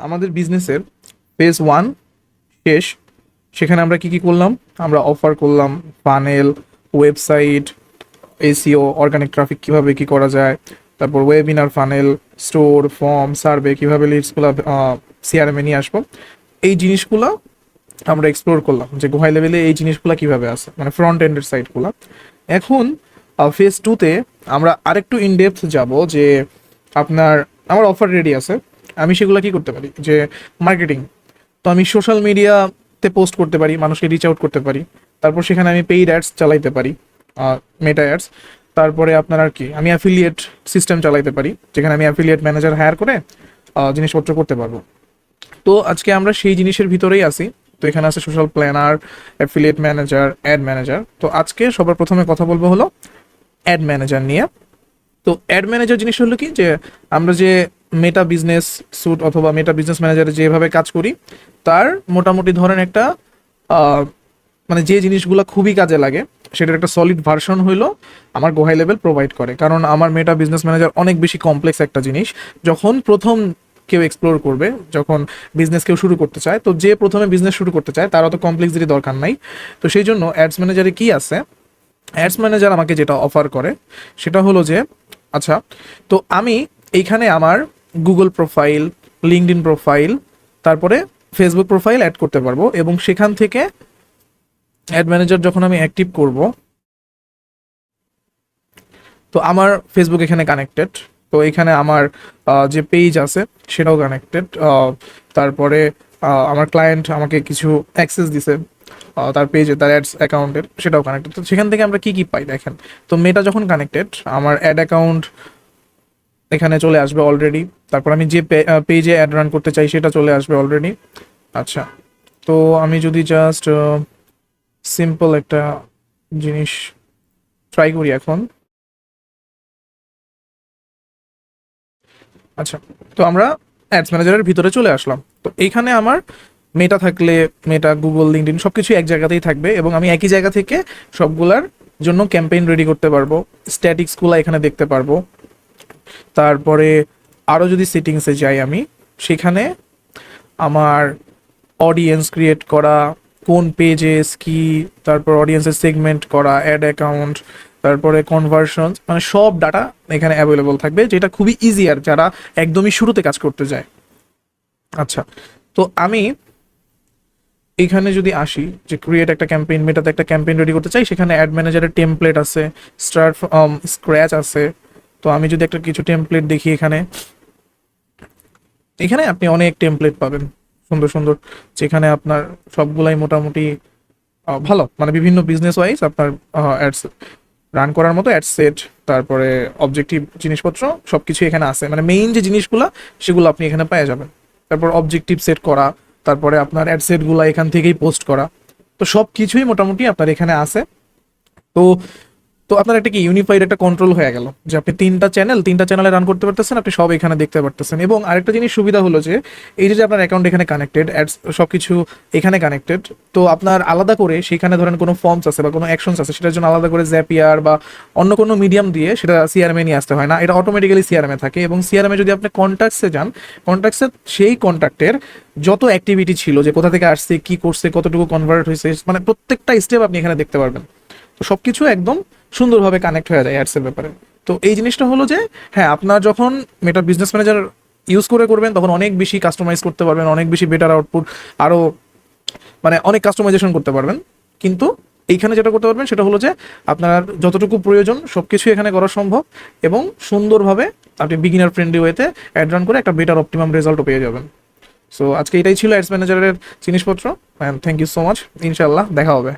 আমাদের বিজনেসের ফেজ 1 শেষ। সেখানে আমরা কি কি করলাম? আমরা অফার করলাম, funnel, website, SEO, organic traffic কীভাবে কী করা যায়, তারপর webinar funnel, store, form, survey, কীভাবে লিডসগুলো সিআরএমে নিয়ে আসবো, এই জিনিসগুলো আমরা এক্সপ্লোর করলাম যে গোহাই লেভেলে এই জিনিসগুলো কীভাবে আসে, মানে ফ্রন্ট এন্ডের সাইটগুলো। এখন ফেজ 2-তে আমরা আরেকটু ইনডেপথ যাব যে আপনার আমার অফার রেডি আছে, আমি সেগুলো কি করতে পারি, যে মার্কেটিং। তো আমি সোশ্যাল মিডিয়াতে পোস্ট করতে পারি, মানুষকে রিচ আউট করতে পারি, তারপর সেখানে আমি পেইড অ্যাডস চালাইতে পারি, মেটা অ্যাডস। তারপরে আপনার আর কি আমি অ্যাফিলিয়েট সিস্টেম চালাইতে পারি, যেখানে আমি অ্যাফিলিয়েট ম্যানেজার হায়ার করে জিনিসপত্র করতে পারবো। তো আজকে আমরা সেই জিনিসের ভিতরেই আসি। তো এখানে আছে social planner, affiliate manager, ad manager. তো আজকে সবার প্রথমে কথা বলবো হলো অ্যাড ম্যানেজার নিয়ে। তো অ্যাড ম্যানেজার জিনিস হলো কি, যে আমরা যে মেটা বিজনেস স্যুট অথবা মেটা বিজনেস ম্যানেজারে যেভাবে কাজ করি তার মোটামুটি ধরেন একটা মানে যে জিনিসগুলো খুবই কাজে লাগে সেটার একটা সলিড ভার্সন হইলো আমার গোহাই লেভেল প্রোভাইড করে। কারণ আমার মেটা বিজনেস ম্যানেজার অনেক বেশি কমপ্লেক্স একটা জিনিস। যখন প্রথম কেউ এক্সপ্লোর করবে, যখন বিজনেস কেউ শুরু করতে চায়, তো যে প্রথমে বিজনেস শুরু করতে চায় তার অত কমপ্লেক্সিটি দরকার নাই। তো সেই জন্য অ্যাডস ম্যানেজারে কি আছে, অ্যাডস ম্যানেজার আমাকে যেটা অফার করে সেটা হলো যে আচ্ছা, তো আমি এইখানে আমার গুগল প্রোফাইল, লিঙ্কডইন প্রোফাইল, তারপরে ফেসবুক প্রোফাইল অ্যাড করতে পারবো, এবং সেখান থেকে অ্যাড ম্যানেজার যখন আমি অ্যাক্টিভ করব, তো আমার ফেসবুক এখানে কানেক্টেড, তো এখানে আমার যে পেজ আছে সেটাও কানেক্টেড, তারপরে আমার ক্লায়েন্ট আমাকে কিছু অ্যাক্সেস দিছে তার পেজে, তার অ্যাডস অ্যাকাউন্টের, সেটাও কানেক্টেড। তো সেখান থেকে আমরা কি কি পাই দেখেন। তো মেটা যখন কানেক্টেড, আমার অ্যাড অ্যাকাউন্ট এখানে চলে আসবে অলরেডি, তারপর আমি যে পেজে অ্যাড রান করতে চাই সেটা চলে আসবে অলরেডি। আচ্ছা, তো আমি যদি জাস্ট সিম্পল একটা জিনিস ট্রাই করি এখন। আচ্ছা, তো আমরা অ্যাডস ম্যানেজারের ভিতরে চলে আসলাম। তো এইখানে আমার মেটা থাকলে মেটা, গুগল, লিঙ্কডইন সব কিছু এক জায়গাতেই থাকবে, এবং আমি একই জায়গা থেকে সবগুলার জন্য ক্যাম্পেইন রেডি করতে পারবো, স্ট্যাটিক্সগুলো এখানে দেখতে পারবো। তারপরে আরও যদি সেটিংসে যাই আমি, সেখানে আমার অডিয়েন্স ক্রিয়েট করা, কোন পেজেস কি, তারপর অডিয়েন্সের সেগমেন্ট করা, অ্যাড অ্যাকাউন্ট, তারপরে কনভার্সন, মানে সব ডাটা এখানে অ্যাভেলেবল থাকবে, যেটা খুবই ইজিয়ার যারা একদমই শুরুতে কাজ করতে যায়। আচ্ছা, তো আমি এখানে যদি আসি যে ক্রিয়েট একটা ক্যাম্পেইন, মেটাতে একটা ক্যাম্পেইন রেডি করতে চাই, সেখানে অ্যাড ম্যানেজারের টেমপ্লেট আছে, স্টার্ট স্ক্র্যাচ আছে। তো আমি যদি একটা কিছু টেমপ্লেট দেখি, এখানে এখানে আপনি অনেক টেমপ্লেট পাবেন সুন্দর সুন্দর, যেখানে আপনার সবগুলাই মোটামুটি ভালো, মানে বিভিন্ন বিজনেস ওয়াইজ আপনার অ্যাডস রান করার মতো অ্যাড সেট, তারপরে অবজেক্টিভ জিনিসপত্র সব কিছু এখানে আছে, মানে মেইন যে জিনিসগুলো সেগুলো আপনি এখানে পেয়ে যাবেন। তারপর অবজেক্টিভ সেট করা, তারপরে আপনার অ্যাড সেটগুলো এখান থেকেই পোস্ট করা, তো সব কিছুই মোটামুটি আপনার এখানে আছে। তো তো আপনার একটা কি ইউনিফাইড একটা কন্ট্রোল হয়ে গেল, যে আপনি তিনটা চ্যানেলে রান করতে পারতেছেন, আপনি সব এখানে দেখতে পারতেছেন। এবং আরেকটা জিনিস সুবিধা হলো যে এই যে আপনার অ্যাকাউন্ট এখানে কানেক্টেড, অ্যাডস সব কিছু এখানে কানেক্টেড, তো আপনার আলাদা করে সেখানে ধরেন কোনো ফর্মস আছে বা কোনো অ্যাকশনস আছে, সেটার জন্য আলাদা করে জ্যাপিয়ার বা অন্য কোনো মিডিয়াম দিয়ে সেটা সিআরএমে নিয়ে আসতে হয় না, এটা অটোমেটিক্যালি সিআরএমে থাকে। এবং সিআরএমে যদি আপনি কন্ট্যাক্টসে যান, কন্ট্যাক্টসে সেই কন্ট্যাক্টের যত অ্যাক্টিভিটি ছিল, যে কোথা থেকে আসছে, কি করছে, কতটুকু কনভার্ট হয়েছে, মানে প্রত্যেকটা স্টেপ আপনি এখানে দেখতে পারবেন। তো সব কিছু একদম সুন্দরভাবে কানেক্ট হয়ে যায় অ্যাডসের ব্যাপারে। তো এই জিনিসটা হলো যে হ্যাঁ, আপনার যখন মেটা বিজনেস ম্যানেজার ইউজ করে করবেন, তখন অনেক বেশি কাস্টমাইজ করতে পারবেন, অনেক বেশি বেটার আউটপুট, আরও মানে অনেক কাস্টমাইজেশন করতে পারবেন। কিন্তু এইখানে যেটা করতে পারবেন সেটা হলো যে আপনার যতটুকু প্রয়োজন সব কিছু এখানে করা সম্ভব, এবং সুন্দরভাবে আপনি বিগিনার ফ্রেন্ডলি ওয়েতে অ্যাড রান করে একটা বেটার অপটিমাম রেজাল্টও পেয়ে যাবেন। সো আজকে এটাই ছিল অ্যাডস ম্যানেজারের জিনিসপত্র, and thank you so much. ইনশাল্লাহ দেখা হবে।